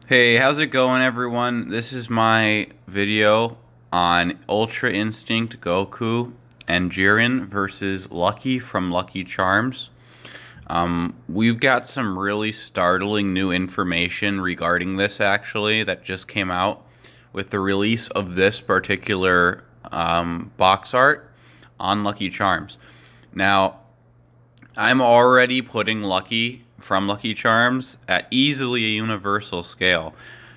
Hey, how's it going, everyone? This is my video on Ultra Instinct Goku and Jiren versus Lucky from Lucky Charms. We've got some really startling new information regarding this, actually, that just came out with the release of this particular box art on Lucky Charms. Now, I'm already putting Lucky from Lucky Charms at easily a universal scale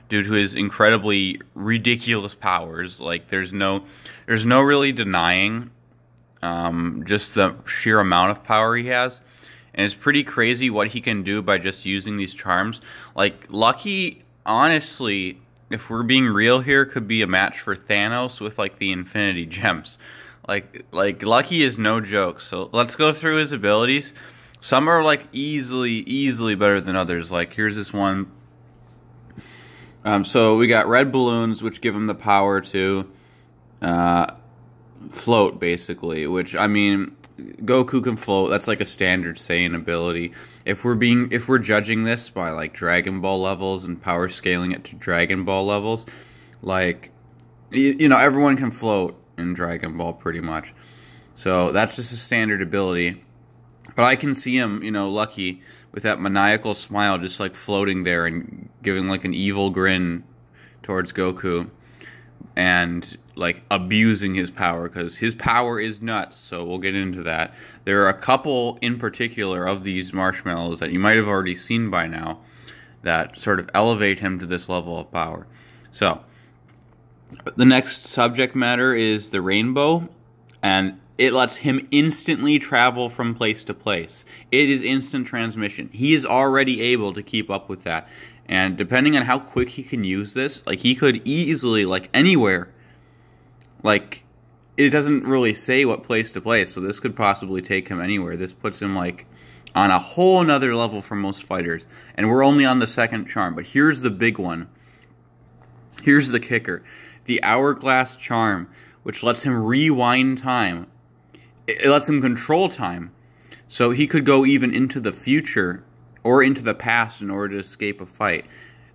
due to his incredibly ridiculous powers. Like there's no really denying just the sheer amount of power he has. And it's pretty crazy what he can do by just using these charms. Like Lucky, honestly, if we're being real here, could be a match for Thanos with like the Infinity Gems. Like Lucky is no joke. So let's go through his abilities. Some are like easily better than others. Like here's this one. So we got red balloons, which give him the power to float, basically. Which, I mean, Goku can float. That's like a standard Saiyan ability. If we're judging this by like Dragon Ball levels and power scaling it to Dragon Ball levels, like you know, everyone can float in Dragon Ball pretty much. So that's just a standard ability. But I can see him, you know, Lucky, with that maniacal smile, just like floating there and giving like an evil grin towards Goku, and like abusing his power, because his power is nuts. So we'll get into that. There are a couple in particular of these marshmallows that you might have already seen by now that sort of elevate him to this level of power. So the next subject matter is the rainbow, and it lets him instantly travel from place to place. It is instant transmission. He is already able to keep up with that. And depending on how quick he can use this, like he could easily, like anywhere, like it doesn't really say what place to place, so this could possibly take him anywhere. This puts him like on a whole nother level for most fighters. And we're only on the second charm, but here's the big one. Here's the kicker. The hourglass charm, which lets him rewind time. It lets him control time, so he could go even into the future or into the past in order to escape a fight,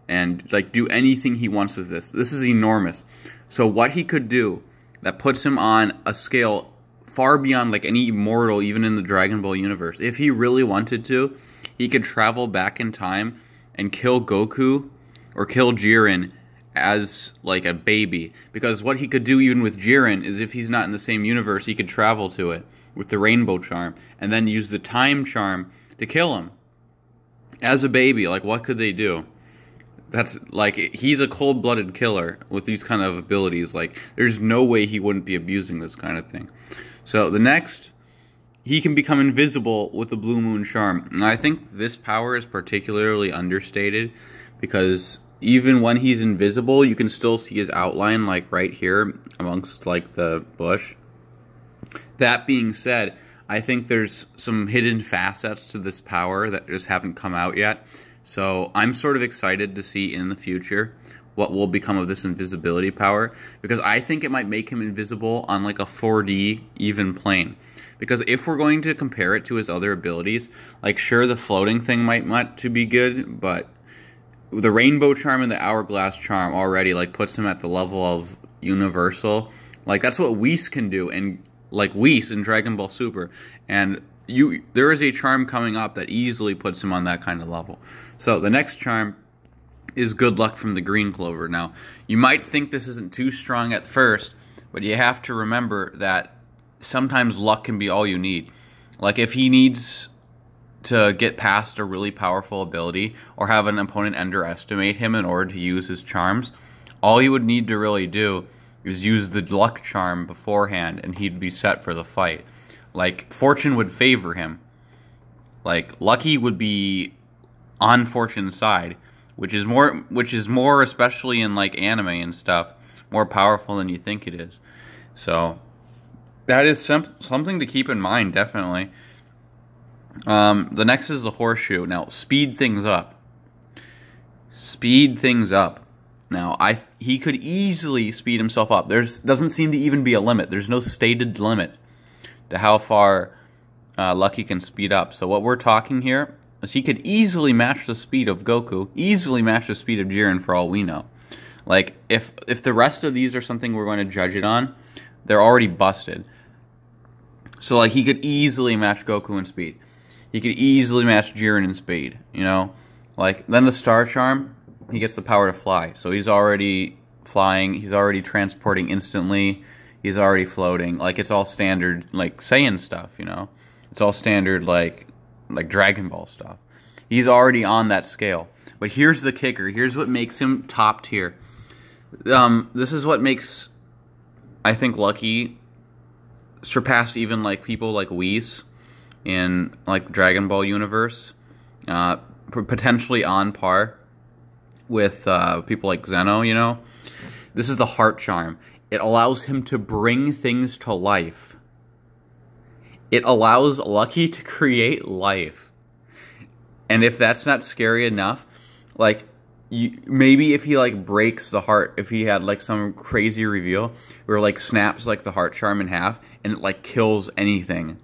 and like do anything he wants with this. This is enormous. So what he could do that puts him on a scale far beyond like any mortal, even in the Dragon Ball universe. If he really wanted to, he could travel back in time and kill Goku or kill Jiren as like a baby, because what he could do even with Jiren is, if he's not in the same universe, he could travel to it with the rainbow charm and then use the time charm to kill him as a baby. Like, what could they do? That's like, he's a cold-blooded killer with these kind of abilities. Like, there's no way he wouldn't be abusing this kind of thing. So the next, he can become invisible with the blue moon charm. And I think this power is particularly understated, because even when he's invisible, you can still see his outline, like right here amongst like the bush. That being said, I think there's some hidden facets to this power that just haven't come out yet. So I'm sort of excited to see in the future what will become of this invisibility power, because I think it might make him invisible on like a 4D even plane. Because if we're going to compare it to his other abilities, like sure, the floating thing might not to be good, but the rainbow charm and the hourglass charm already like puts him at the level of universal. Like that's what Whis can do, and like Whis in Dragon Ball Super. And there is a charm coming up that easily puts him on that kind of level. So the next charm is Good Luck from the Green Clover. Now, you might think this isn't too strong at first, but you have to remember that sometimes luck can be all you need. Like if he needs to get past a really powerful ability or have an opponent underestimate him in order to use his charms, all you would need to really do is use the luck charm beforehand and he'd be set for the fight. Like fortune would favor him. Like Lucky would be on Fortune's side, which is more especially in like anime and stuff, more powerful than you think it is. So that is something to keep in mind, definitely. The next is the horseshoe. Now, speed things up. Speed things up. Now, he could easily speed himself up. Doesn't seem to even be a limit. There's no stated limit to how far Lucky can speed up. So what we're talking here he could easily match the speed of Goku, easily match the speed of Jiren for all we know. Like, if the rest of these are something we're going to judge it on, they're already busted. So, like, he could easily match Goku in speed. He could easily match Jiren in speed, you know? Like, then the Star Charm, he gets the power to fly. So he's already flying, he's already transporting instantly, he's already floating. Like, it's all standard, like, Saiyan stuff, you know? It's all standard, like Dragon Ball stuff. He's already on that scale. But here's the kicker. Here's what makes him top tier. This is what makes, I think, Lucky surpass even, like, people like Whis in, like, the Dragon Ball universe. Potentially on par with people like Zeno, you know? This is the Heart Charm. It allows him to bring things to life. It allows Lucky to create life. And if that's not scary enough, like, maybe if he, like, breaks the heart, if he had, like, some crazy reveal where, like, snaps, like, the Heart Charm in half and it, like, kills anything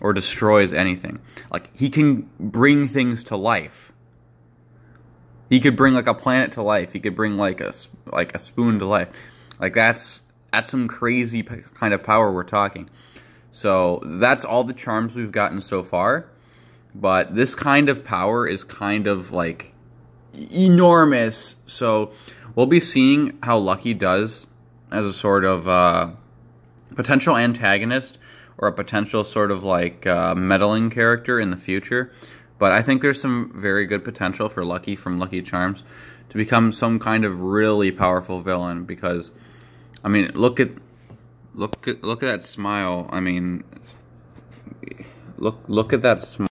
or destroys anything. Like, he can bring things to life. He could bring, like, a planet to life. He could bring, like a spoon to life. Like, that's some crazy kind of power we're talking. So that's all the charms we've gotten so far. But this kind of power is kind of, like, enormous. So we'll be seeing how Lucky does as a sort of potential antagonist or a potential sort of, like, meddling character in the future. But I think there's some very good potential for Lucky from Lucky Charms to become some kind of really powerful villain. Because, I mean, look at that smile. I mean, look at that smile.